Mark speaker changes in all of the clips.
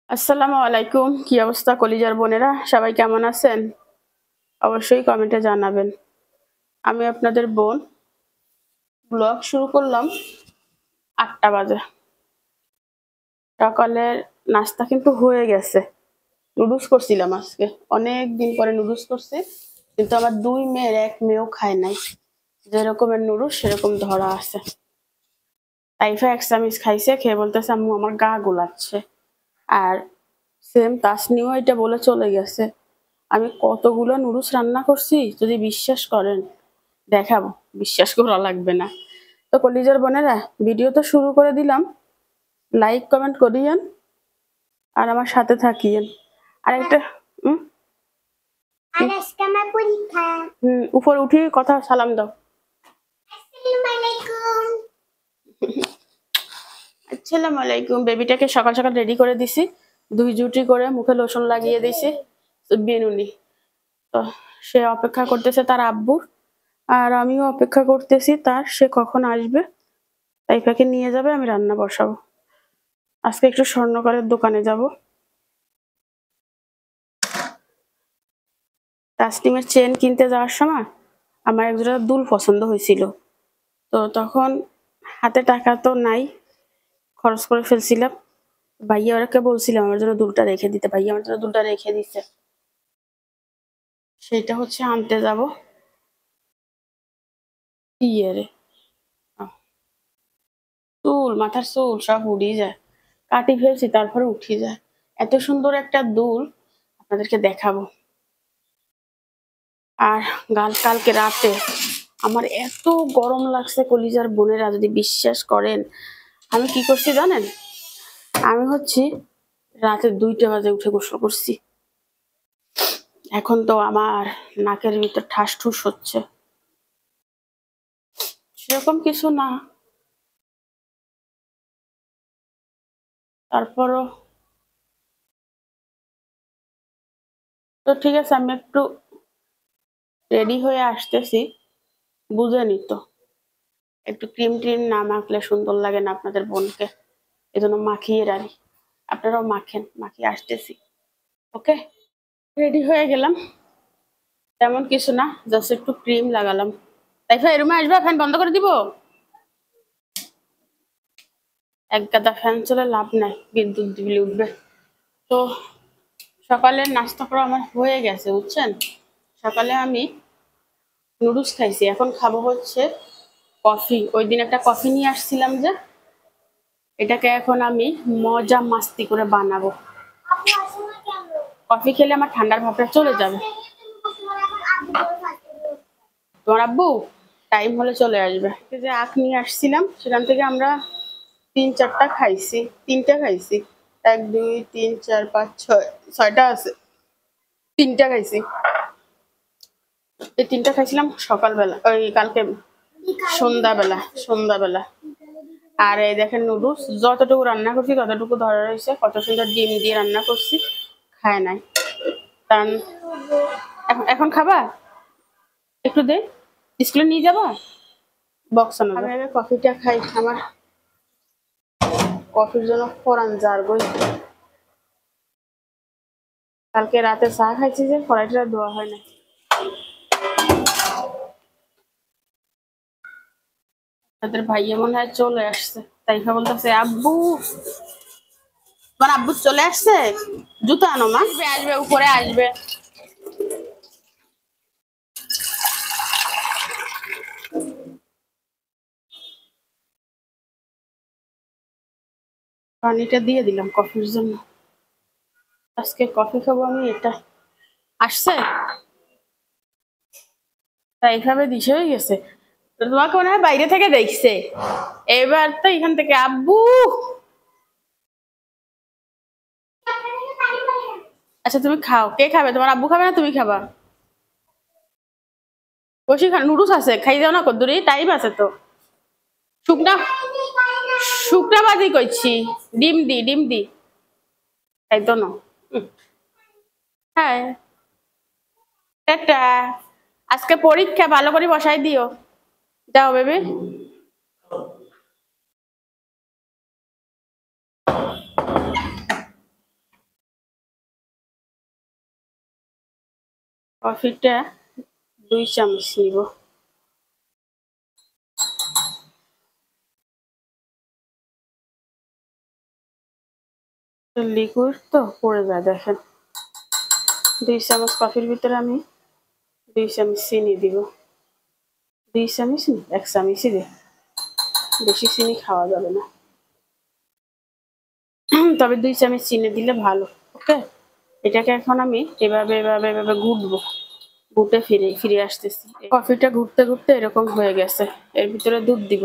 Speaker 1: আসসালামু আলাইকুম। কি অবস্থা কলিজার বোনেরা? সবাই কেমন আছেন? অবশ্যই কমেন্টে জানাবেন। আমি আপনাদের বোন। ব্লগ শুরু করলাম ৮টা বাজে। সকালের নাস্তা কিন্তু হয়ে গেছে। নুডলস করছিলাম আজকে। অনেক দিন পরে নুডলস করছি। কিন্তু আমার ২ মেয়ের ১ মেয়েও খায় নাই। যেরকমের নুডলস সেরকম ধরা আছে। তাইফা ১ চামচ খাইছে, খেয়ে বলতেছে আম্মু আমার গা গোলাচ্ছে। আর সেম তাসনিও এটা বলে চলে গেছে। আমি কতগুলো নুডলস রান্না করছি যদি বিশ্বাস করেন, দেখাবো। বিশ্বাস করা লাগবে না। তো কলিজার বোনেরা, ভিডিও তো শুরু করে দিলাম। লাইক কমেন্ট করিয়েন আর আমার সাথে থাকিয়েন। আর একটা উপর উঠি কথা সালাম দাও। আসসালামু আলাইকুম। বেবিটাকে সকাল সকাল রেডি করে দিছি, ২ জুটি করে মুখে লোশন লাগিয়ে দিছি বেনুনি। তো সে অপেক্ষা করতেছে তার আব্বুর, আর আমিও অপেক্ষা করতেছি তার, সে কখন আসবে। তাইফাকে নিয়ে যাবে, আমি রান্না বসাবো। আজকে একটু স্বর্ণকারের দোকানে যাব। তাসনিমের চেন কিনতে যাওয়ার সময় আমার একজোড়া দুল পছন্দ হয়েছিল। তো তখন হাতে টাকা তো নাই, খরচ করে ফেলছিলাম। ভাইয়া ওরাকে বলছিলাম আমার জন্য দুলটা রেখে দিতে, ভাইয়া আমার জন্য দুলটা রেখে দিচ্ছে। সেটা হচ্ছে আনতে যাব। ইয়ে রে, চুল, মাথার চুল সব উড়ে যায়। কাটি ফেলছি তারপরে উঠে যায়। এত সুন্দর একটা দুল আপনাদেরকে দেখাবো। আর কালকে রাতে আমার এত গরম লাগছে কলিজার বোনেরা, যদি বিশ্বাস করেন। আমি কি করছি জানেন? আমি হচ্ছে রাতে ২টা বাজে উঠে গোসল করছি। এখন তো আমার নাকের ভিতর ঠাস ঠুস হচ্ছে। সেরকম কিছু না, তারপরও তো ঠিক আছে। আমি একটু রেডি হয়ে আসতেছি, বুঝেনি তো। একটু ক্রিম ট্রিম না মাখলে সুন্দর লাগে না আপনাদের বোনকে, এজন্য মাখিয়ে রাখি। আপনারাও মাখেন, মাখিয়ে আসতেছি। ওকে, রেডি হয়ে গেলাম। তেমন কিছু না, জাস্ট একটু ক্রিম লাগালাম। তাইফা এই রুমে আসবে, ফ্যান বন্ধ করে দিব। এক গাদা ফ্যান চলে লাভ নাই, বিদ্যুৎ বিল উঠবে। তো সকালের নাস্তা করা আমার হয়ে গেছে বুঝছেন। সকালে আমি নুডলস খাইছি, এখন খাবো হচ্ছে কফি। ওই দিন একটা কফি নিয়ে আসছিলাম যে, এটাকে এখন আমি মজা মাস্তি করে বানাবো। কফি খেলে আমার ঠান্ডার ভাবটা চলে যাবে। তোমার আব্বু টাইম হলে চলে আসবে। যে আখ নিয়ে আসছিলাম সেখান থেকে আমরা ৩-৪টা খাইছি, ৩টা খাইছি। ১ ২ ৩ ৪ ৫ ৬, ৬টা আছে, ৩টা খাইছি। এই ৩টা খাইছিলাম সকালবেলা, ওই কালকে সন্ধ্যাবেলা। আর এই দেখেন নুডলস, যতটুকু রান্না করছি ততটুকু ধরা রয়েছে। কত সুন্দর ডিম দিয়ে রান্না করছি, খায় নাই। কারণ এখন খাবা, একটু দে, স্কুলে নিয়ে যাবা, বক্স আনো। আমি আগে কফিটা খাই, আমার কফির জন্য পরান যার গই। কালকে রাতে চা খাইছি যে কড়াইটা ধোয়া হয় না। তাদের ভাইয়া মনে হয় চলে আসছে, তাইফা বলতেছে আব্বু, তোমার আব্বু চলে আসছে, জুতো আনো মা। আসবে উপরে আসবে। পানিটা দিয়ে দিলাম কফির জন্য। আজকে কফি খাবো আমি। এটা আসছে তাই এইভাবে দিশে হয়ে গেছে। তোমাকে মনে হয় বাইরে থেকে দেখছে, এবার তো এখান থেকে আব্বু। আচ্ছা তুমি খাও, কে খাবে? তোমার আব্বু খাবে না তুমি খাবা? বসি খান, নুডলস আছে, খাই যাও না কদ্দুরি, টাইম আছে তো। শুকনা বাজি কইছি, ডিম দি খাই তো না। হ্যাঁ, টাটা। আজকে পরীক্ষা, ভালো করে বসাই দিও। যাও বেবি। কফিটা 2 চামচ নিব। লিকুইড তো পড়ে যায়, দেখেন। 2 চামচ কফির ভিতরে আমি 2 চামচ চিনি দিব। 2 চামচ না, 1 চামচই দে, বেশি চিনি খাওয়া যাবে না। তবে 2 চামচ চিনি দিলে ভালো। ওকে, এটাকে এখন আমি এভাবে এভাবে এভাবে ঘুটবো, ঘুটে ফিরে আসতেছি। কফিটা ঘুরতে ঘুরতে এরকম হয়ে গেছে, এর ভিতরে দুধ দিব।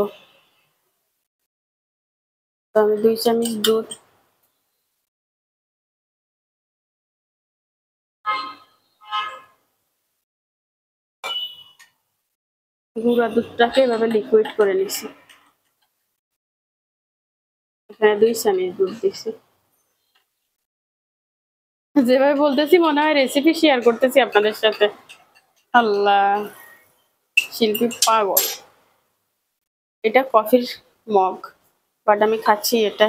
Speaker 1: তো আমি 2 চামচ দুধ, গুঁড়া দুধটাকে এভাবে লিকুইড করে নিছি। এখানে 2 চামচ দুধ দিছি। যেভাবে বলতেছি মনে হয় রেসিপি শেয়ার করতেছি আপনাদের সাথে। আল্লাহ, শিল্পী পাগল। এটা কফির মগ, বাট আমি খাচ্ছি এটা।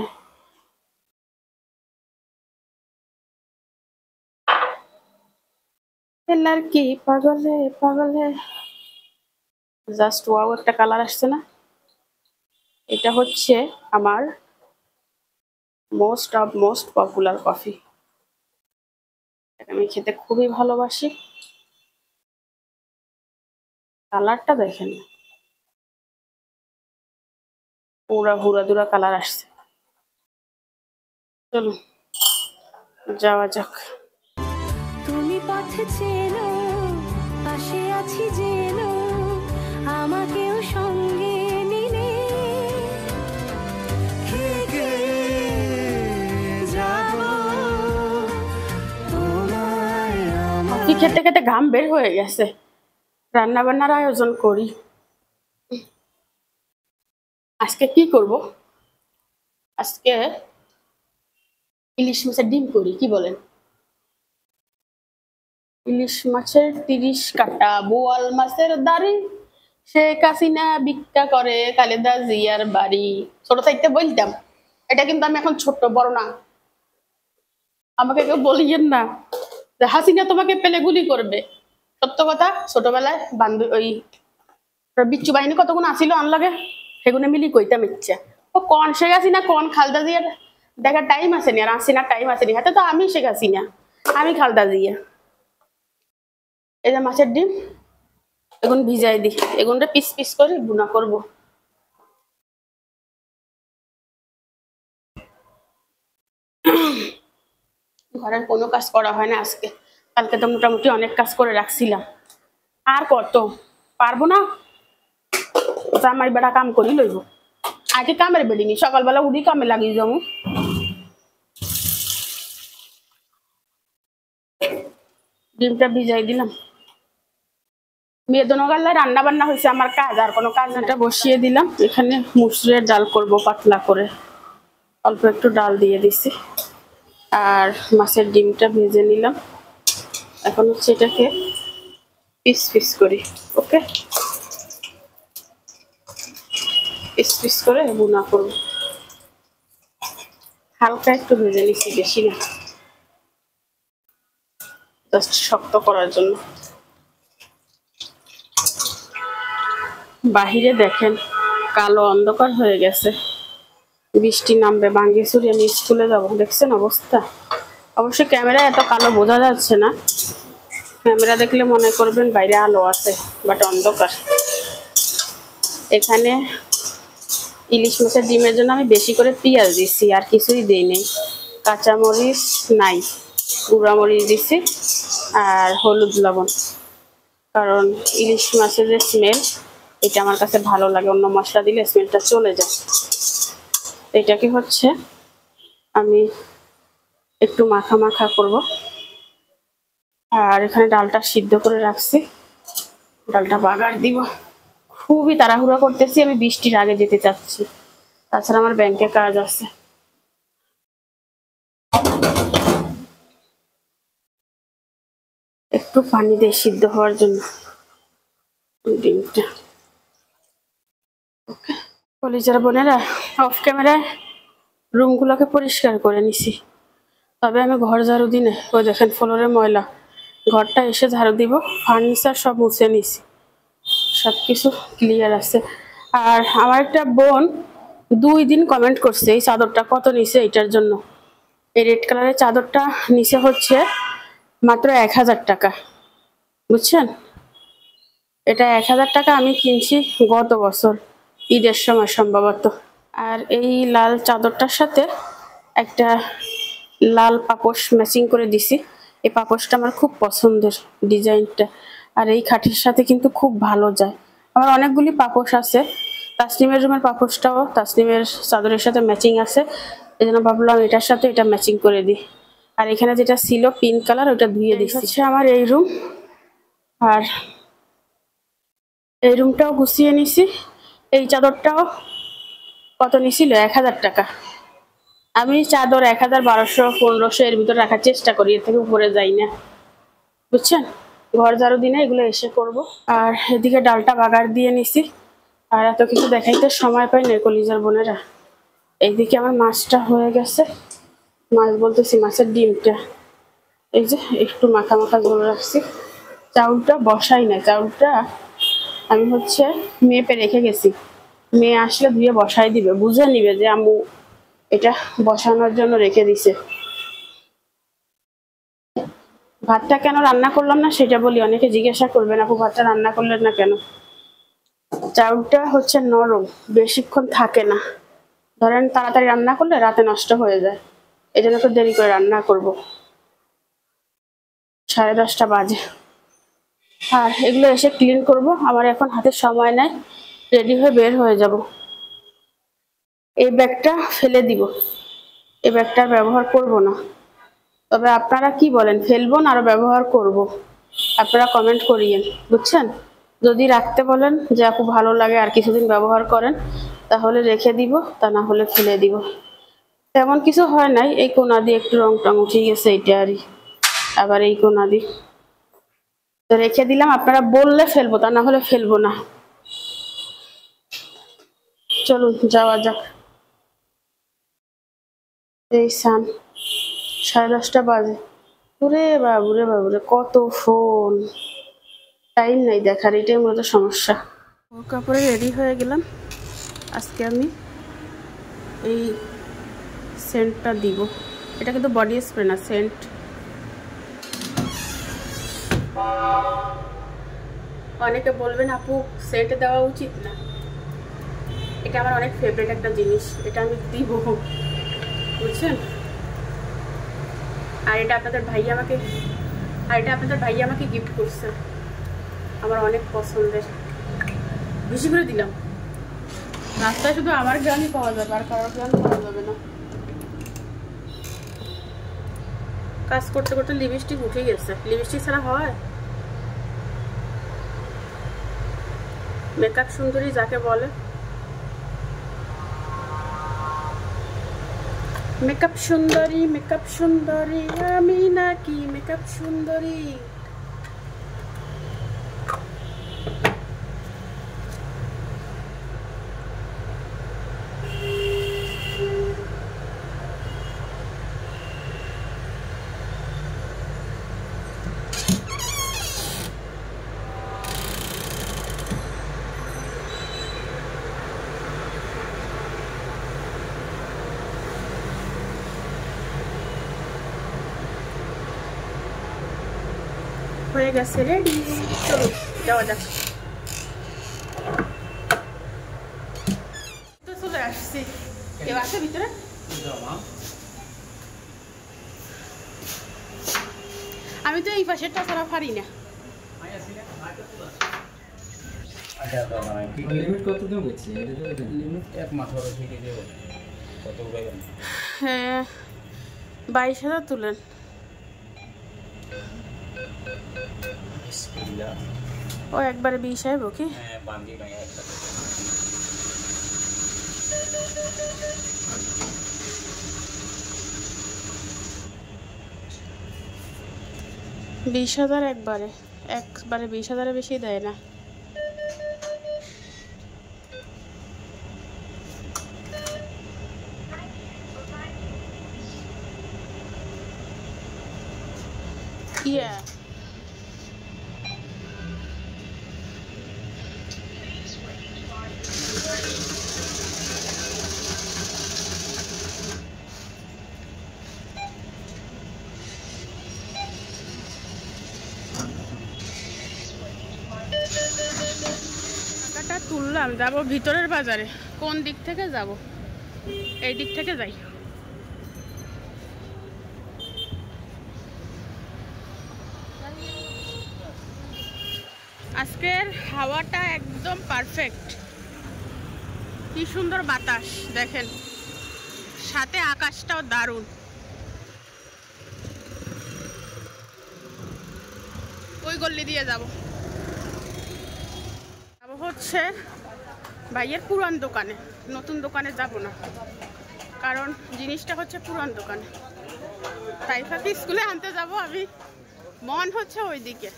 Speaker 1: লড়কি পাগল হে পাগল হে। জাস্ট ওয়াও, একটা কালার আসছে না? এটা হচ্ছে আমার মোস্ট পপুলার কফি। আমি খেতে খুবই ভালোবাসি। কালারটা দেখেন, পুরা হুড়া দুরা কালার আসছে। চলুন যাওয়া যাক। তুমি পথে চেনো, পাশে আছি জেনো, আমাকেও সঙ্গে নিলে থেকে যাব তোমায়। কফি খেতে খেতে ঘাম বের হয়ে গেছে, রান্না বান্নার আয়োজন করি। আজকে কি করব? আজকে ইলিশ মাছের ডিম করি, কি বলেন? ইলিশ মাছের 30 কাটা, বোয়াল মাছের দাড়ি, শেখ হাসিনা ভিক্ষা করে খালেদা জিয়ার বাড়ি। ছোট থাকতে বলতাম, এটা কিন্তু আমি এখন ছোট, বড় না। আমাকে কেউ বলিয়েন না যে হাসিনা তোমাকে পেলে গুলি করবে। সত্য কথা, ছোটবেলায় ওই বিচ্ছু বাহিনী কতগুণ আসিল আনলাগে, সেগুলো মিলি কইতাম ইচ্ছা। ও কন শেখ হাসিনা, কন খালেদা জিয়ার দেখার টাইম আসেনি, আর হাসিনার টাইম আসেনি। হাতে তো আমি শেখ হাসিনা, আমি খালেদা জিয়া। এই যে মাছের ডিম, এখন ভিজাই দিই, এগুনটা পিস পিস করে বুনা করব। ঘরের কোনো কাজ করা হয় না আজকে, কালকে তো মোটামুটি অনেক কাজ করে রাখছিলাম। আর কত পারবো না, জামাই বেড়া কাম করি লইব। আগে কামের বেড়িনি, সকালবেলা উঠি কামে লাগিয়ে যাবো। ডিমটা ভিজাই দিলাম। মেদনগাল্লায় রান্না বান্না হয়েছে, আমার কাজ আর কোনো কাজ। এটা বসিয়ে দিলাম, এখানে মুসুরের ডাল করব পাতলা করে, অল্প একটু ডাল দিয়ে দিছি। আর মাছের ডিমটা ভেজে নিলাম। এখন হচ্ছে এটাকে পিস পিস করি। ওকে, পিস পিস করে বুনা করব। হালকা একটু ভেজে নিচ্ছি, বেশি না, জাস্ট শক্ত করার জন্য। বাহিরে দেখেন কালো অন্ধকার হয়ে গেছে, বৃষ্টি নামবে। বাঙ্গিছড়ি আমি স্কুলে যাব, দেখছেন অবস্থা। অবশ্যই ক্যামেরায় এত কালো বোঝা যাচ্ছে না, ক্যামেরা দেখলে মনে করবেন বাইরে আলো আছে, বাট অন্ধকার। এখানে ইলিশ মাছের ডিমের জন্য আমি বেশি করে পেঁয়াজ দিচ্ছি, আর কিছুই দিই নেই। কাঁচামরিচ নাই, গুঁড়ামরিচ দিচ্ছি আর হলুদ লবণ, কারণ ইলিশ মাছের যে স্মেল, এটা আমার কাছে ভালো লাগে, অন্য মশলা দিলে স্মেলটা চলে যায়। এটাকে হচ্ছে আমি একটু মাখা মাখা করব। আর এখানে ডালটা সিদ্ধ করে রাখছি, ডালটা বাগার দিব। খুবই তাড়াহুড়া করতেছি, আমি বৃষ্টির আগে যেতে চাচ্ছি, তাছাড়া আমার ব্যাংকে কাজ আছে। একটু পানি দিয়ে সিদ্ধ হওয়ার জন্য ডিমটা। ওকে, কলিজার বোনেরা, অফ ক্যামেরায় রুমগুলোকে পরিষ্কার করে নিছি। তবে আমি ঘর ঝাড়ু দিনে, ওই দেখেন ফ্লোরে ময়লা, ঘরটা এসে ঝাড়ু দিব, ফার্নিচার সব মুছে নিছি, সব কিছু ক্লিয়ার আছে। আর আমার একটা বোন 2 দিন কমেন্ট করছে এই চাদরটা কত নিছে, এটার জন্য। এই রেড কালারের চাদরটা নিচে হচ্ছে মাত্র 1000 টাকা, বুঝছেন? এটা 1000 টাকা আমি কিনছি গত বছর ঈদের সময় সম্ভবত। আর এই লাল চাদরটার সাথে একটা লাল পাপোশ ম্যাচিং করে দিছি। এই পাপোশটা আমার খুব পছন্দের ডিজাইনটা, আর এই খাটের সাথে কিন্তু খুব ভালো যায়। আমার অনেকগুলি পাপোশ আছে, তাসনিমের রুমের পাপোশটাও তাসনিমের চাদরের সাথে ম্যাচিং আছে, এই জন্য ভাবলাম এটার সাথে এটা ম্যাচিং করে দিই। আর এখানে যেটা ছিল পিঙ্ক কালার ওটা ধুয়ে দিচ্ছি। হচ্ছে আমার এই রুম, আর এই রুমটাও গুছিয়ে নিছি। এই চাদরটাও কত নিছিল? 1000 টাকা। আমি চাদর 1000, 1200, 1500 এর ভিতরে রাখার চেষ্টা করি, এর থেকে উপরে যাই না, বুঝছেন? ঘর ঝাড়ু দিনে এগুলো এসে করব। আর এদিকে ডালটা বাগার দিয়ে নিছি, আর এত কিছু দেখাইতে সময় পাই না কলিজার বোনেরা। এইদিকে আমার মাছটা হয়ে গেছে, মাছ বলতেছি মাছের ডিমটা, এই যে একটু মাখা মাখা ঝোল রাখছি। চাউলটা বসাই না, চাউলটা আমি হচ্ছে মেপে রেখে গেছি, মেয়ে আসলে ধুয়ে বসাই দিবে, বুঝে নিবে যে আম্মু এটা বসানোর জন্য রেখে দিছে। ভাতটা কেন রান্না করলাম না সেটা বলি, অনেকে জিজ্ঞাসা করবেন আপু ভাতটা রান্না করলেন না কেন। চাউলটা হচ্ছে নরম, বেশিক্ষণ থাকে না, ধরেন তাড়াতাড়ি রান্না করলে রাতে নষ্ট হয়ে যায়, এই জন্য তো দেরি করে রান্না করব। 10:30 বাজে। আর এগুলো এসে ক্লিন করব, আমার এখন হাতে সময় নাই, রেডি হয়ে বের হয়ে যাব। এই ব্যাগটা ফেলে দিব, এই ব্যাগটা ব্যবহার করব না। তবে আপনারা কি বলেন, ফেলবো না আরো ব্যবহার করব? আপনারা কমেন্ট করিয়েন, বুঝছেন? যদি রাখতে বলেন যে আপু ভালো লাগে আর কিছুদিন ব্যবহার করেন, তাহলে রেখে দিব, তা না হলে ফেলে দিব। তেমন কিছু হয় নাই, এই কোনা দিয়ে একটু রং টং উঠে গেছে এইটা আরই, আবার এই কোনা দিয়ে তো রেখে দিলাম। আপনারা বললে ফেলবো, তা না হলে ফেলবো না। চলুন যাওয়া যাক। এই সান 10:30 বাজে। ওরে বাবুরে বাবুরে, কত ফোন, টাইম নাই দেখার, এটাই মূলত সমস্যা। ও কাপড়ে রেডি হয়ে গেলাম। আজকে আমি এই সেন্টটা দিব, এটা কিন্তু বডি স্প্রে না, সেন্ট। অনেকে বলবেন আপু সেন্ট দেওয়া উচিত না, এটা আমার অনেক ফেভারিট একটা জিনিস, এটা আমি দিব, বুঝছেন? আর এটা আপনাদের ভাই আমাকে গিফট করছে, আমার অনেক পছন্দের, বেশি করে দিলাম। রাস্তায় শুধু আমার গানই পাওয়া যাবে, আর কারোর গান পাওয়া যাবে না। কাজ করতে করতে লিপস্টিক উঠে গেছে, লিপস্টিক ছাড়া হয়? মেকআপ সুন্দরী যাকে বলে, মেকআপ সুন্দরী আমি নাকি মেকআপ সুন্দরী। হয়ে গেছে রেডি, চলো যাওয়া যাক। তো চলে আসছি, কেউ আছে ভিতরে? আমি তো এই পাশেরটা ছাড়া পারি না। হ্যাঁ 22,000 তুলেন। ও একবারে 20 আইব কি? 20,000 একবারে 20,000-এর বেশি দেয় না। ইয়া বললাম যাব ভিতরের বাজারে। কোন দিক থেকে যাব? এই দিক থেকে যাই। আজকের হাওয়াটা একদম পারফেক্ট। কি সুন্দর বাতাস দেখেন, সাথে আকাশটাও দারুণ। ওই গল্লি দিয়ে যাব হচ্ছে ভাইয়ের পুরান দোকানে। নতুন দোকানে যাব না, কারণ জিনিসটা হচ্ছে পুরান দোকানে। তাইফাকে স্কুলে আনতে যাব আমি, মন হচ্ছে ওইদিকে।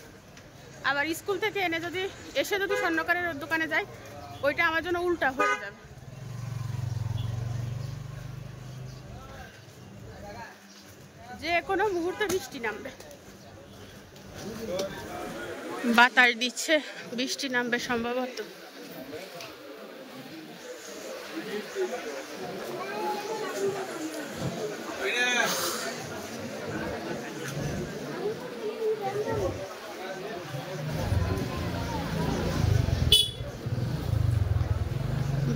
Speaker 1: আবার স্কুল থেকে এনে যদি এসে যদি স্বর্ণকারের দোকানে যাই, ওইটা আমার জন্য উল্টা হয়ে যাবে। যে কোনো মুহূর্তে বৃষ্টি নামবে, বাতাস দিচ্ছে, বৃষ্টি নামবে সম্ভবত।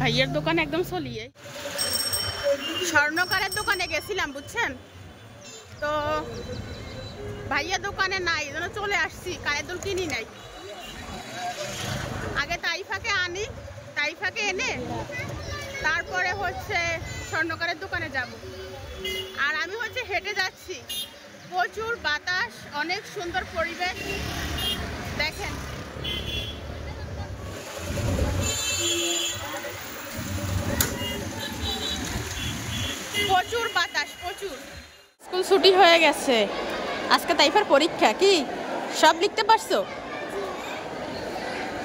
Speaker 1: ভাইয়ের দোকান একদম চলিয়ে স্বর্ণকারের দোকানে গেছিলাম বুঝছেন, তো ভাইয়া দোকানে নাই, যেন চলে আসছি। কানের দুল কিনি নাই, আগে তাইফাকে আনি, তাইফাকে এনে তারপরে হচ্ছে স্বর্ণকারের দোকানে যাব। আর আমি হচ্ছে হেঁটে যাচ্ছি, প্রচুর বাতাস, অনেক সুন্দর পরিবেশ দেখেন। প্রচুর বাতাস, প্রচুর। স্কুল ছুটি হয়ে গেছে, আজকে তাইফার পরীক্ষা। কি সব লিখতে পারছো?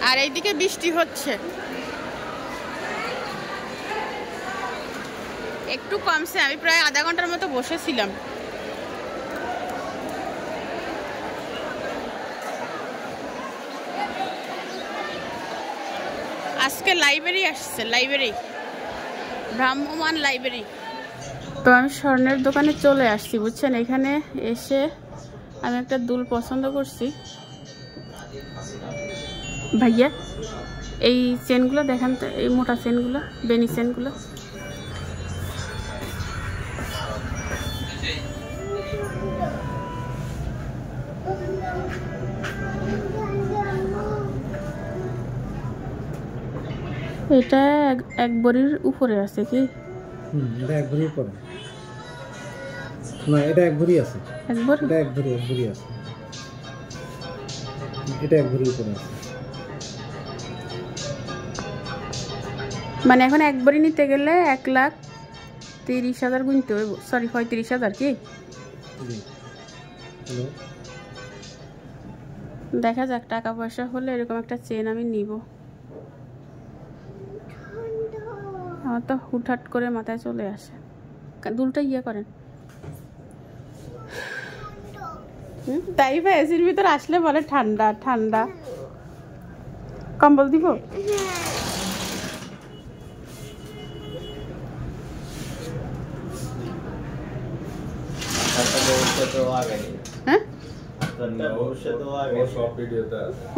Speaker 1: আর এইদিকে বৃষ্টি হচ্ছে, একটু কমছে। আমি প্রায় আধা ঘন্টার মতো বসেছিলাম। আজকে লাইব্রেরি আসছে, লাইব্রেরি, ভ্রাম্যমান লাইব্রেরি। তো আমি স্বর্ণের দোকানে চলে আসছি বুঝছেন। এখানে এসে আমি একটা দুল পছন্দ করছি। ভাইয়া এই চেনগুলো দেখান তো, এই মোটা চেনগুলো, বেনি চেনগুলো। এটা এক ভরির উপরে আছে কি?
Speaker 2: এটা এক ভরির উপরে না, এটা এক ভরি আছে।
Speaker 1: এক ভরি?
Speaker 2: এটা এক ভরি আছে। এটা এক ভরির উপরে আছে।
Speaker 1: মানে এখন এক ভরি নিতে গেলে 1,30,000 গুনতে হইব, সরি 35,000 কি? দেখা যাক, টাকা পয়সা হলে এরকম একটা চেন আমি নিব। আমার তো হুটহাট করে মাথায় চলে আসে। দুলটা ইয়ে করেন। তাই বা এসির ভিতর আসলে বলে ঠান্ডা ঠান্ডা। কম্বল দিব?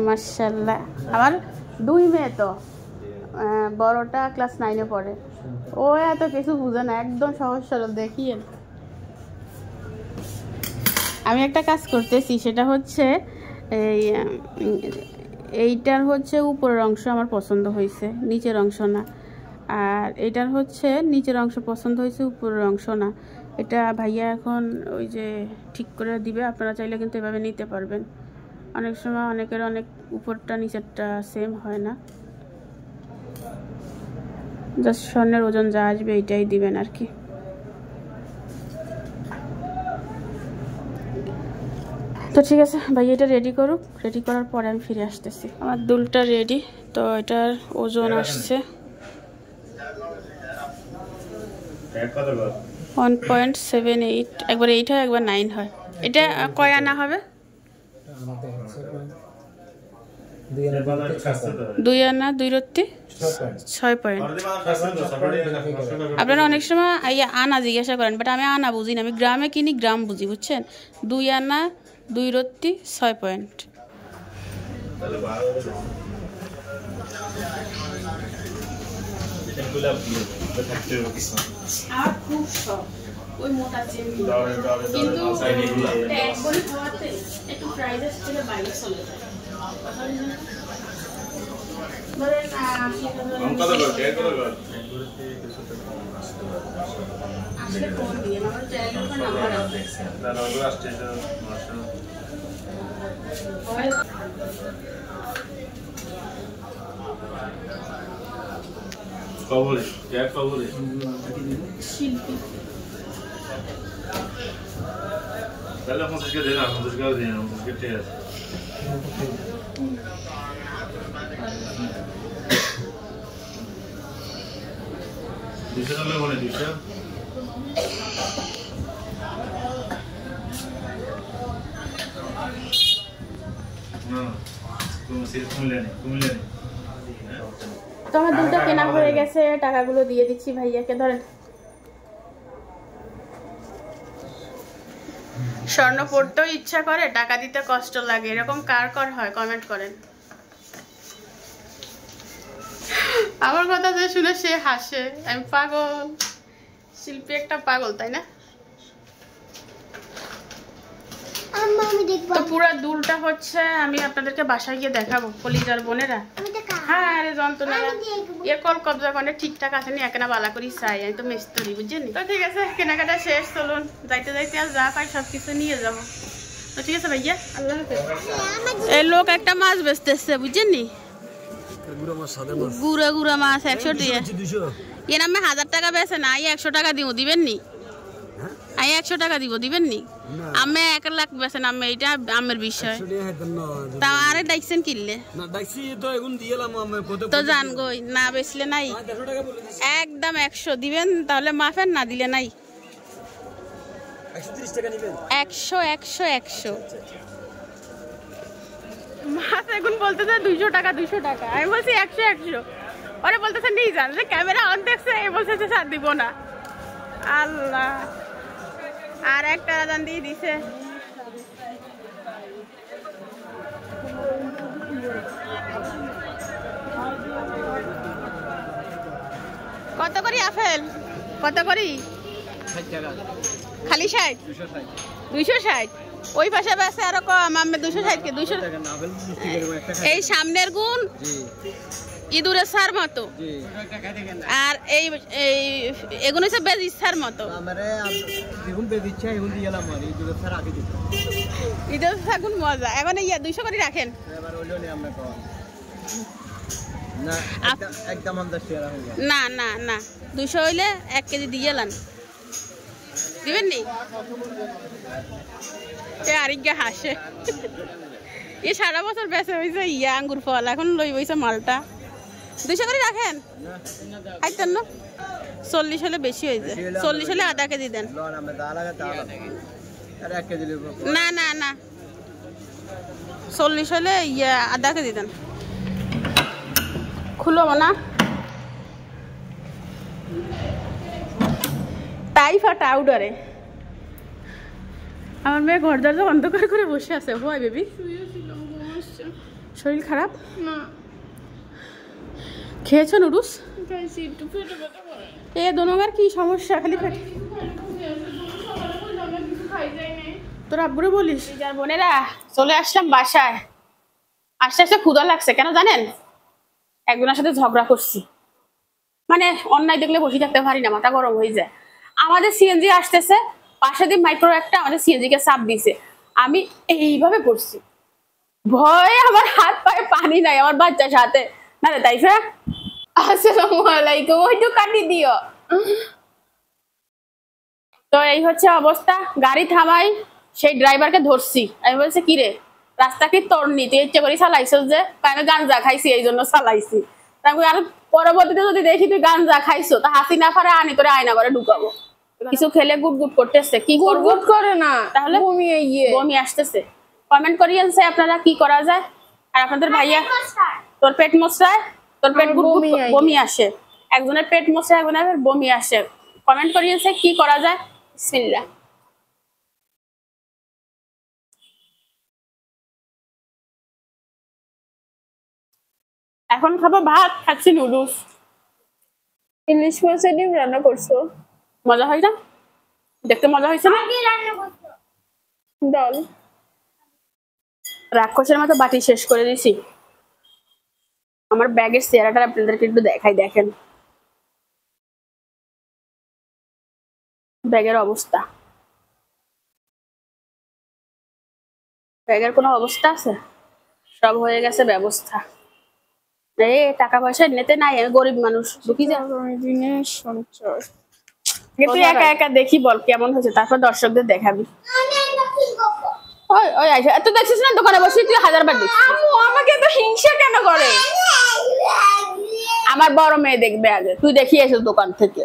Speaker 1: মাশাআল্লাহ। আমার 2 মেয়ে, তো বড়টা ক্লাস 9-এ পড়ে। ও এত কিছু বুঝে না, একদম সহজ সরল। দেখিয়েন, আমি একটা কাজ করতেছি, সেটা হচ্ছে এইটার হচ্ছে উপরের অংশ আমার পছন্দ হয়েছে, নিচের অংশ না। আর এটার হচ্ছে নিচের অংশ পছন্দ হয়েছে, উপরের অংশ না। এটা ভাইয়া এখন ওই যে ঠিক করে দিবে। আপনারা চাইলে কিন্তু এভাবে নিতে পারবেন। অনেক সময় অনেকের অনেক উপরটা নিচেরটা সেম হয় না। জাস্ট স্বর্ণের ওজন যা আসবে এইটাই দিবেন আর কি। তো ঠিক আছে, ভাই এটা রেডি করুক, রেডি করার পরে আমি ফিরে আসতেছি। আমার দুলটা রেডি, তো এটার ওজন আসছে 1.78। একবার 8 হয়, একবার 9 হয়। এটা কয় আনা হবে? 2 আনা 2 রত্তি 6 পয়েন্ট। আপনারা অনেক সময় আনা জিজ্ঞাসা করেন, বাট আমি আনা বুঝি না, আমি গ্রামে কিনি, গ্রাম বুঝি বুঝছেন। 2 আনা 2 রত্তি 6 পয়েন্ট। আর খুব শখ ওই মোটা চেন কিন্তু ট্যাগ বলে খাওয়াতে একটু প্রাইজের থেকে বাইরে চলে যায় ধরেন আসলে ফোন দিয়ে আমার ট্যাগের নাম্বার আছে
Speaker 3: কবরে ট্যাগ কবরে
Speaker 1: শিল্পী
Speaker 3: তাহলে 50 টাকা দেন 50 টাকা দেন 50 টাকা ঠিক আছে দুশো টাকা মানে 200 না তুমি সিল কুমিল্লা নেই
Speaker 1: তো আমার দুটো কেনা হয়ে গেছে টাকাগুলো দিয়ে দিচ্ছি ভাইয়াকে ধরেন স্বর্ণ পড়তেও ইচ্ছা করে টাকা দিতে কষ্ট লাগে এরকম কার কার হয় কমেন্ট করেন আমার কথা যে শুনে সে হাসে আমি পাগল শিল্পী একটা পাগল তাই না তো পুরো দুলটা হচ্ছে আমি আপনাদেরকে বাসায় গিয়ে দেখাবো কলিজার বোনেরা হ্যাঁ আরে যন্ত্রণা এ কল কবজা করে ঠিকঠাক আছে নি একেনা বালা করি চাই আমি তো মিস্ত্রি বুঝছেন তো ঠিক আছে কেনাকাটা শেষ চলুন যাইতে যাইতে আর যা পাই সবকিছু নিয়ে যাবো তো ঠিক আছে ভাইয়া আল্লাহ হাফেজ এই লোক একটা মাছ বেচতেছে বুঝছেন নি গুড়া গুড়া মাছ 100 টাকা এর নামে 1000 টাকা বেচে না 100 টাকা দিব দিবেন নি আই 100 টাকা দিব দিবেন নি আমি 1 লাখ বেচেন আমি এটা আমার বিষয় তাও আরে ডাইছেন কিনলে
Speaker 2: না ডাইছি তো এখন দিয়েলাম আমি কত
Speaker 1: তো জান গই না বেচলে নাই একদম 100 দিবেন তাহলে মাফেন না দিলে নাই
Speaker 2: 130 টাকা নেবেন
Speaker 1: 100 মাছ এখন বলতেছে 200 টাকা আমি বলছি 100 ওরে বলতেছে নিয়ে যান ক্যামেরা অন দেখছে এই বলতেছে স্যার দিব না আল্লাহ আর একটা আজান দিয়ে দিছে কত করি আপেল কত করি
Speaker 2: 60 টাকা
Speaker 1: খালি 60 260 ওই পাশে বেছে আরো কম আমি 260 কে 200
Speaker 2: টাকা না আপেল মিষ্টি করে একটা
Speaker 1: এই সামনের গুণ
Speaker 2: জি
Speaker 1: ইঁদুরের সার মতো
Speaker 2: জি
Speaker 1: আর এই এগুলো হচ্ছে বেশ ইচ্ছার মতো
Speaker 2: আমারে দেখুন বে দিচ্ছে এখন দিলাম আর ইঁদুরের সার আগে দিতে
Speaker 1: ইঁদুরের সার গুণ মজা এখন ইয়া 200 করে রাখেন
Speaker 2: এবার হইলো নি আমরা কম না একদম আমরা শেয়ার হয়ে গেল
Speaker 1: না না না 200 হইলে 1 কেজি দিয়ে লান দিবেন নি তে আরিগা হাসে এ সারা বছর বেচে হইছে ইয়া আঙ্গুর ফল এখন লই বইছে মালটা 200 করে রাখেন খাইতেন না 40 হলে বেশি হয়ে যায় 40 হলে আধা কেজি দেন
Speaker 2: লন আমরা দা লাগা তা আর 1 কেজি লিব
Speaker 1: না না না 40 হলে ইয়া আধা কেজি দেন খুলো না তাই ফাটা আউডারে আমার মেয়ে ঘর দরজা অন্ধকার করে বসে আছে হয় বেবি শরীর খারাপ না খেয়েছো নুডলস এ দোনোগার কি সমস্যা খালি পেট তোর আব্বুরে বলিস যার বোনেরা চলে আসলাম বাসায় আস্তে আস্তে ক্ষুধা লাগছে কেন জানেন একজনের সাথে ঝগড়া করছি মানে অন্যায় দেখলে বসে থাকতে পারি না মাথা গরম হয়ে যায় আমাদের সিএনজি আসতেছে পাশে দিয়ে মাইক্রো একটা আমাদের সিএনজি কে চাপ দিছে আমি এইভাবে করছি ভয়ে আমার হাত পায়ে পানি নাই আমার বাচ্চার সাথে না রে তাইফা আসসালামু আলাইকুম ওইটু কাটি দিও তো এই হচ্ছে অবস্থা গাড়ি থামাই সেই ড্রাইভারকে ধরছি আমি বলছি কি রে রাস্তা কি তোর নিতে ইচ্ছে করে চালাইছিস যে আমি গাঞ্জা খাইছি এই জন্য চালাইছি তারপরে আর পরবর্তীতে যদি দেখি তুই গাঞ্জা খাইছো তা হাসি না পারে আনি তোরে আয়না করে ঢুকাবো কিছু খেলে গুট গুট করতেছে কি গুট করে না তাহলে বমি আসতেছে কমেন্ট করিয়েন আপনারা কি করা যায় আর আপনাদের ভাইয়া তোর পেট মশরায় তোর পেট বমি আসে একজনের পেট মশরায় একজনের বমি আসে কমেন্ট করিয়েন কি করা যায় বিসমিল্লাহ এখন খাবো ভাত খাচ্ছি নুডলস
Speaker 4: ইলিশ মাছের ডিম রান্না করছো?
Speaker 1: মজা হয় না? দেখতে মজা হয়েছে না?
Speaker 4: ডাল।
Speaker 1: রাক্ষসের মতো বাটি শেষ করে দিছি। আমার ব্যাগের চেহারাটা আপনাদেরকে একটু দেখাই, দেখেন ব্যাগের অবস্থা। ব্যাগের কোনো অবস্থা আছে? সব হয়ে গেছে ব্যবস্থা। টাকা পয়সা নিতে নাই, আমি গরিব মানুষ, ঢুকি যা।
Speaker 4: দিনের সঞ্চয়।
Speaker 1: তুই একা একা দেখি বল কেমন হয়েছে, তারপর দর্শকদের দেখাবি। ওই ওই আইসা এত দেখছিস না দোকানে বসে, তুই 1000 বার দেখছিস।
Speaker 4: আম্মু আমাকে তো হিংসা কেন করে?
Speaker 1: আমার বড় মেয়ে দেখবে আগে, তুই দেখিয়ে এসো দোকান থেকে।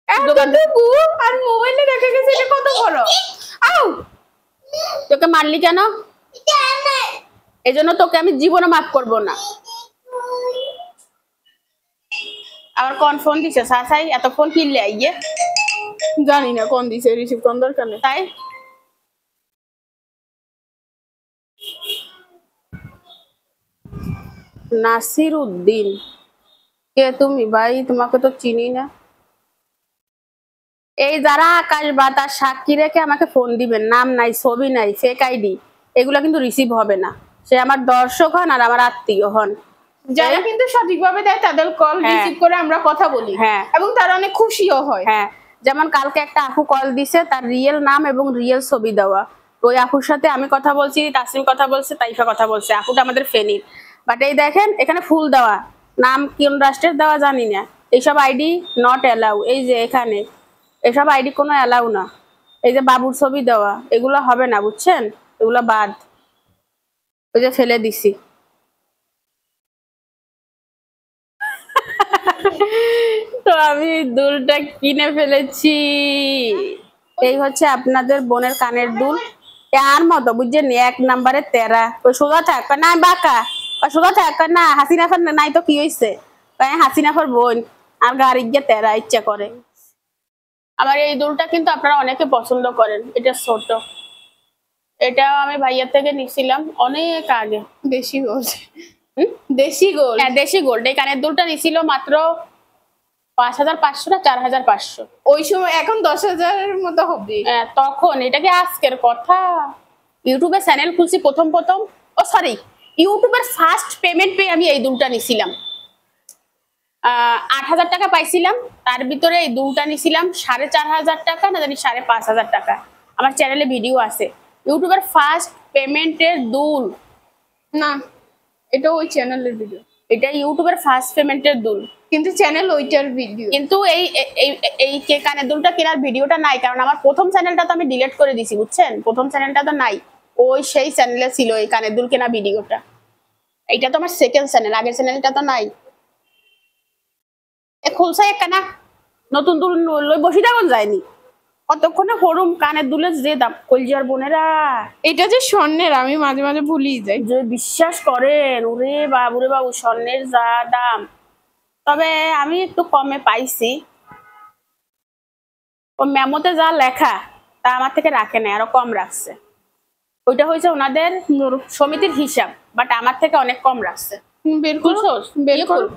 Speaker 4: এতটুকু আর মোবাইলে দেখা গেছে এটা কত বড়।
Speaker 1: আউ তোকে মারলি কেন? এই জন্য তোকে আমি জীবনে মাফ করবো না। আবার কোন ফোন দিছে সাসাই, এত ফোন কিনলে আইয়ে?
Speaker 4: জানি না কোন দিছে, রিসিভ কোন দরকার নেই।
Speaker 1: তাই নাসির উদ্দিন কে তুমি ভাই? তোমাকে তো চিনি না। এই যারা আকাশ বাতাস সাক্ষী রেখে আমাকে ফোন দিবেন, নাম নাই, ছবি নাই, ফেক আইডি, এগুলো কিন্তু রিসিভ হবে না। সে আমার দর্শক হন আর আমার আত্মীয় হন।
Speaker 4: যারা কিন্তু সঠিকভাবে দেয় তাদের কল রিসিভ করে আমরা কথা বলি,
Speaker 1: হ্যাঁ,
Speaker 4: এবং তারা অনেক খুশিও হয়।
Speaker 1: হ্যাঁ, যেমন কালকে একটা আপু কল দিছে, তার রিয়েল নাম এবং রিয়েল ছবি দেওয়া। ওই আপুর সাথে আমি কথা বলছি, তাসিম কথা বলছে, তাইফা কথা বলছে। আপুটা আমাদের ফেনীর, বাট এই দেখেন এখানে ফুল দেওয়া, নাম কোন রাষ্ট্রের দেওয়া জানি না। এইসব আইডি নট অ্যালাউ। এই যে এখানে এসব আইডি কোনো অ্যালাউ না। এই যে বাবুর ছবি দেওয়া, এগুলো হবে না, বুঝছেন? এগুলো বাদ। ওই যে ফেলে দিছি। তো আমি দুলটা কিনে ফেলেছি। এই হচ্ছে আপনাদের বোনের কানের দুল, আর মতো বুঝছেন, 1 নম্বরে তেরা। ওই সোজা থাক না, বাঁকা সোজা থাক না, হাসিনাফার নাই তো কি হয়েছে, হাসিনাফার বোন আর গাড়ি গিয়ে তেরা ইচ্ছা করে। আমার এই দুলটা কিন্তু আপনারা অনেকে পছন্দ করেন। এটা ছোট, এটা আমি ভাইয়ার থেকে নিছিলাম অনেক আগে।
Speaker 4: দেশি গোল্ড। দেশি গোল্ড,
Speaker 1: হ্যাঁ দেশি গোল্ড। এই কানের দুলটা নিছিল মাত্র 5500 না 4500।
Speaker 4: ওই সময় এখন 10,000-এর মতো হবে।
Speaker 1: তখন এটা কি আজকের কথা? ইউটিউবে চ্যানেল খুলছি প্রথম প্রথম, ও সরি, ইউটিউবের ফার্স্ট পেমেন্ট পেয়ে আমি এই দুলটা নিছিলাম। 8000 টাকা পাইছিলাম, তার ভিতরে এই দুলটা নিছিলাম 4500 টাকা, না জানি 5500 টাকা। আমার চ্যানেলে ভিডিও আছে। ইউটিউবের ফার্স্ট পেমেন্টের দুল
Speaker 4: না, এটা ওই চ্যানেলের ভিডিও।
Speaker 1: এটা ইউটিউবের ফার্স্ট পেমেন্টের দুল,
Speaker 4: কিন্তু চ্যানেল ওইটার ভিডিও।
Speaker 1: কিন্তু এই এই এই কানের দুলটা কেনার ভিডিওটা নাই, কারণ আমার প্রথম চ্যানেলটা তো আমি ডিলিট করে দিছি, বুঝছেন? প্রথম চ্যানেলটা তো নাই, ওই সেই চ্যানেলে ছিল এই কানের দুল কেনা ভিডিওটা। এইটা তো আমার সেকেন্ড চ্যানেল, আগের চ্যানেলটা তো নাই। খুলছে একখানা নতুন দুল লই বসি তখন যায়নি, কতক্ষণে হরুম কানের দুলের যে দাম। কলজিয়ার বোনেরা,
Speaker 4: এটা যে স্বর্ণের, আমি মাঝে মাঝে ভুলিয়ে যাই।
Speaker 1: যে বিশ্বাস করেন, ওরে বাবুরে বাবু, স্বর্ণের যা দাম। তবে আমি একটু কমে পাইছি, ও মেমোতে যা লেখা তা আমার থেকে রাখে না, আরো কম রাখছে। ওইটা হয়েছে ওনাদের সমিতির হিসাব, বাট আমার থেকে অনেক কম রাখছে।
Speaker 4: বের করো, বের করো।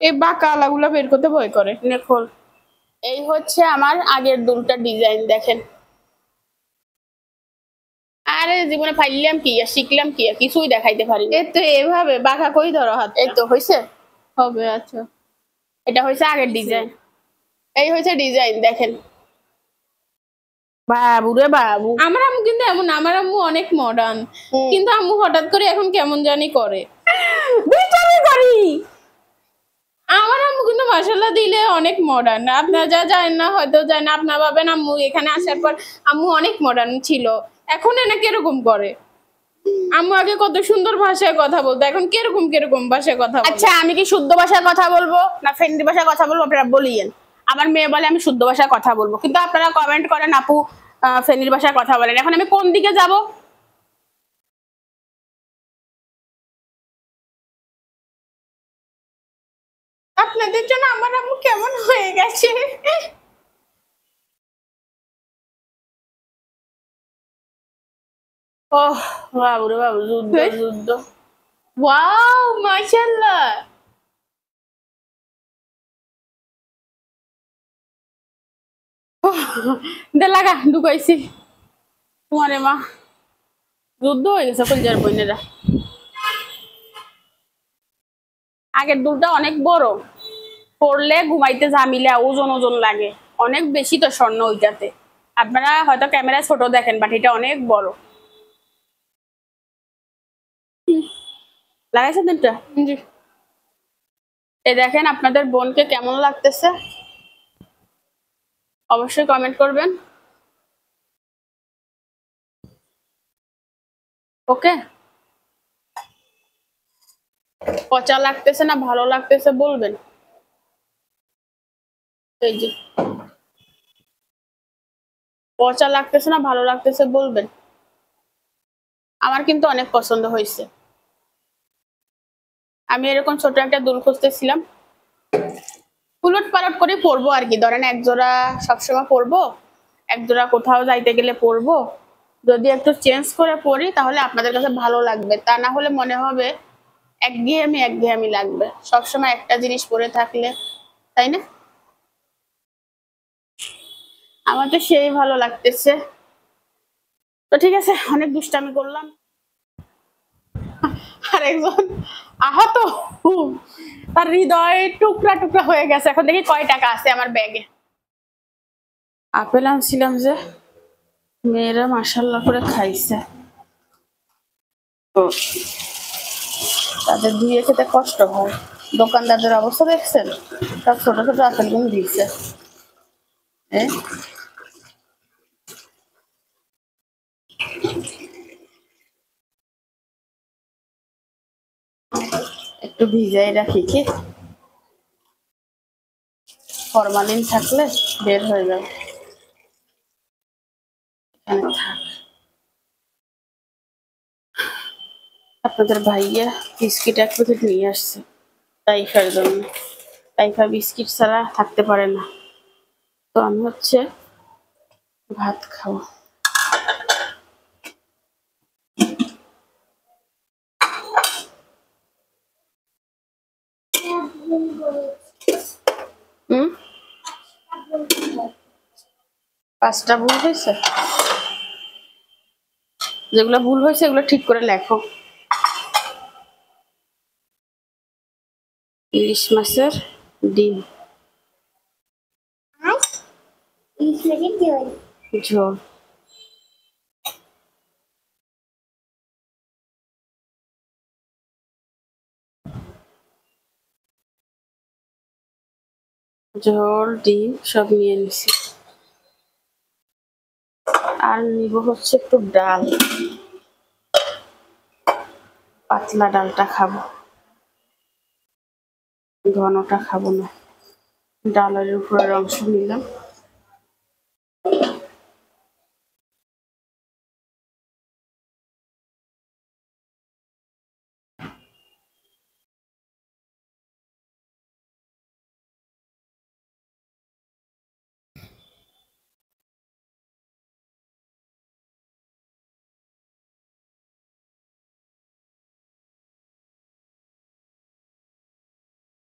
Speaker 4: এই বাঁকা আলাগুলা বের করতে ভয় করে।
Speaker 1: দেখুন, এই হচ্ছে আমার আগের দুলটা ডিজাইন, দেখেন। আরে জীবনে ফাইলাম কি আর শিখলাম কি, আর কিছুই দেখাইতে পারিনি।
Speaker 4: এই তো এভাবে বাঁকা কই ধরো হাত,
Speaker 1: এই তো হয়েছে,
Speaker 4: হবে। আচ্ছা,
Speaker 1: এটা হয়েছে আগের ডিজাইন, এই হয়েছে ডিজাইন, দেখেন। বাবু রে বাবু,
Speaker 4: আমার আম্মু কিন্তু এমন, আমার আম্মু অনেক মডার্ন, কিন্তু আম্মু হঠাৎ করে এখন কেমন জানি করে। আমার আম্মু কিন্তু মাশাআল্লাহ দিলে অনেক মডার্ন। আপনারা যা জানেন না, হয়তো জানেন, আপনারা ভাবেন আম্মু এখানে আসার পর আম্মু অনেক মডার্ন ছিল, এখন এনা কিরকম করে। আম্মু আগে কত সুন্দর ভাষায় কথা বলতো, এখন কিরকম কিরকম ভাষায় কথা বলে।
Speaker 1: আচ্ছা আমি কি শুদ্ধ ভাষায় কথা বলবো না ফেন্ডি ভাষায় কথা বলবো, আপনারা বলিয়েন। আমার মেয়ে বলে আমি শুদ্ধ ভাষায় কথা বলবো, কিন্তু আপনারা কমেন্ট করেন আপু ফেন্ডির ভাষায় কথা বলেন। এখন আমি কোন দিকে যাব?
Speaker 4: আপনাদের জন্য আমার আম্মু কেমন হয়ে গেছে।
Speaker 1: ওহ বাবু রে বাবু, যুদ্ধ যুদ্ধ।
Speaker 4: ওয়াও মাশাআল্লাহ।
Speaker 1: দে লাগা ঢুকাইছি তোমারে মা যুদ্ধ হয়ে গেছে কলজার বোনেরা। আগের দুলটা অনেক বড়, পড়লে ঘুমাইতে ঝামিলা, ওজন ওজন লাগে, অনেক বেশি তো স্বর্ণ ওইটাতে। আপনারা হয়তো ক্যামেরায় ছোট দেখেন, বাট এটা অনেক বড়। লাগাইছে দুলটা? জি। এই দেখেন আপনাদের বোনকে কেমন লাগতেছে অবশ্যই কমেন্ট করবেন। ওকে, পচা লাগতেছে না ভালো লাগতেছে বলবেন। এই যে পচা লাগতেছে না ভালো লাগতেছে বলবেন। আমার কিন্তু অনেক পছন্দ হয়েছে। আমি এরকম ছোট একটা দুল খুঁজতেছিলাম, উলট পালট করে পরবো আর কি। ধরেন এক জোড়া সবসময় পরবো, এক জোড়া কোথাও যাইতে গেলে পরবো। যদি একটু চেঞ্জ করে পরি তাহলে আপনাদের কাছে ভালো লাগবে, তা না হলে মনে হবে একঘেয়েমি একঘেয়েমি লাগবে সবসময় একটা জিনিস পরে থাকলে, তাই না? আমার তো সেই ভালো লাগতেছে। তো ঠিক আছে, অনেক দুষ্টামি করলাম। আর একজন আহত, তার হৃদয় টুকরা টুকরা হয়ে গেছে। এখন দেখি কয় টাকা আছে আমার ব্যাগে। আপেল আনছিলাম যে, মেয়েরা মাশাআল্লাহ করে খাইছে, তো তাদের ধুয়ে খেতে কষ্ট হয়। দোকানদারদের অবস্থা দেখছেন, সব ছোট ছোট আপেল গুলো দিচ্ছে। একটু ভিজাই রাখি, কি ফরমালিন থাকলে বের হয়ে যাবে। এখানে থাক। আপনাদের ভাইয়া বিস্কিট এক প্যাকেট নিয়ে আসছে তাইফার জন্য। তাইফা বিস্কিট ছাড়া থাকতে পারে না। তো আমি হচ্ছে ভাত খাবো। হুম, 5টা ভুল হয়েছে। যেগুলো ভুল হয়েছে এগুলো ঠিক করে লেখো। ইলিশ মাছের ডিম ঝোল, ঝোল ডিম সব নিয়ে নিছি। আর নিব হচ্ছে একটু ডাল, পাতলা ডালটা খাবো, ঘনটা খাবো না। ডালের উপরের অংশ নিলাম।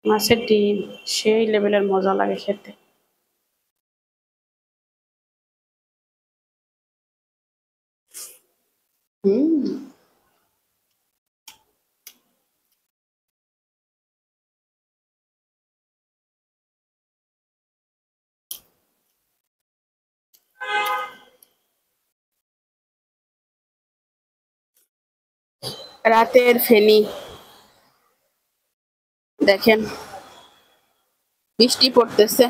Speaker 1: মাছের ডিম সেই লেভেলের মজা লাগে খেতে। হুম, রাতের ফেনি দেখেন, বৃষ্টি পড়তেছে।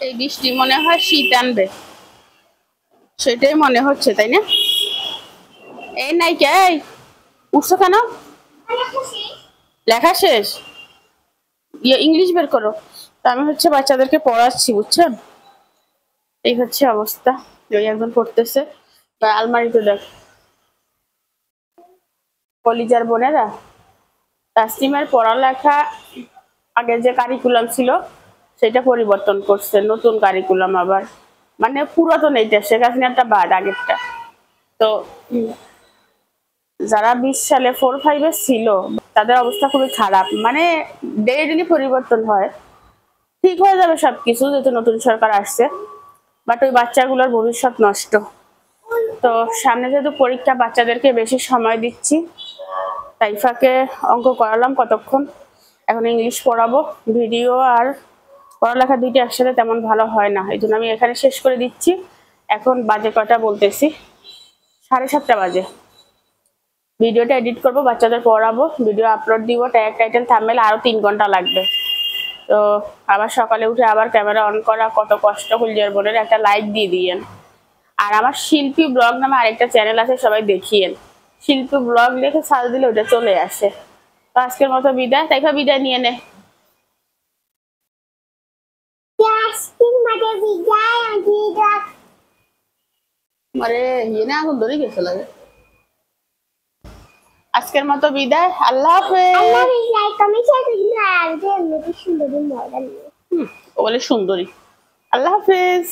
Speaker 1: এই বৃষ্টি মনে হয় শীত আনবে, সেটাই মনে হচ্ছে, তাই না? এই নাই কে, উঠছো কেন? লেখা শেষ, ইংলিশ বের করো। তা আমি হচ্ছে বাচ্চাদেরকে পড়াচ্ছি, বুঝছেন? এই হচ্ছে অবস্থা। ওই একজন পড়তেছে, বা আলমারিতে দেখ। কলিজার বোনেরা, তাসলিমের পড়ালেখা আগে যে কারিকুলাম ছিল সেটা পরিবর্তন করছে, নতুন কারিকুলাম আবার, মানে পুরাতন এইটা, শেখ হাসিনাটা বাদ আগেরটা। তো যারা 20 সালে 4-5 ছিল তাদের অবস্থা খুবই খারাপ, মানে ডেলি ডেলি পরিবর্তন হয়। ঠিক হয়ে যাবে সবকিছু, যেহেতু নতুন সরকার আসছে, বাট ওই বাচ্চাগুলোর ভবিষ্যৎ নষ্ট। তো সামনে যেহেতু পরীক্ষা, বাচ্চাদেরকে বেশি সময় দিচ্ছি, তাই ফাঁকে অঙ্ক করালাম কতক্ষণ, এখন ইংলিশ পড়াবো। ভিডিও আর পড়ালেখা দুইটা একসাথে তেমন ভালো হয় না, এই জন্য আমি এখানে শেষ করে দিচ্ছি। এখন বাজে কটা বলতেছি, 7:30 বাজে। ভিডিওটা এডিট করব, বাচ্চাদের পড়াবো, ভিডিও আপলোড দিব, ট্যাগ টাইটেল থাম্বনেল, আরো 3 ঘন্টা লাগবে। তো আবার সকালে উঠে আবার ক্যামেরা অন করা কত কষ্ট। কুলজার বোনের একটা লাইক দিয়ে দিয়েন। আর আমার শিল্পী ব্লগ নামে আরেকটা চ্যানেল আছে, সবাই দেখিয়েন। শিল্পী ব্লগ লিখে সার্চ দিলে ওটা চলে আসে। তো আজকের মতো বিদায়, তাইফা বিদায় নিয়ে নে। মানে ইয়ে না এখন ধরে গেছে লাগে। আজকের মতো বিদায়, আল্লাহ হাফেজ। ও বলে সুন্দরী। আল্লাহ হাফেজ।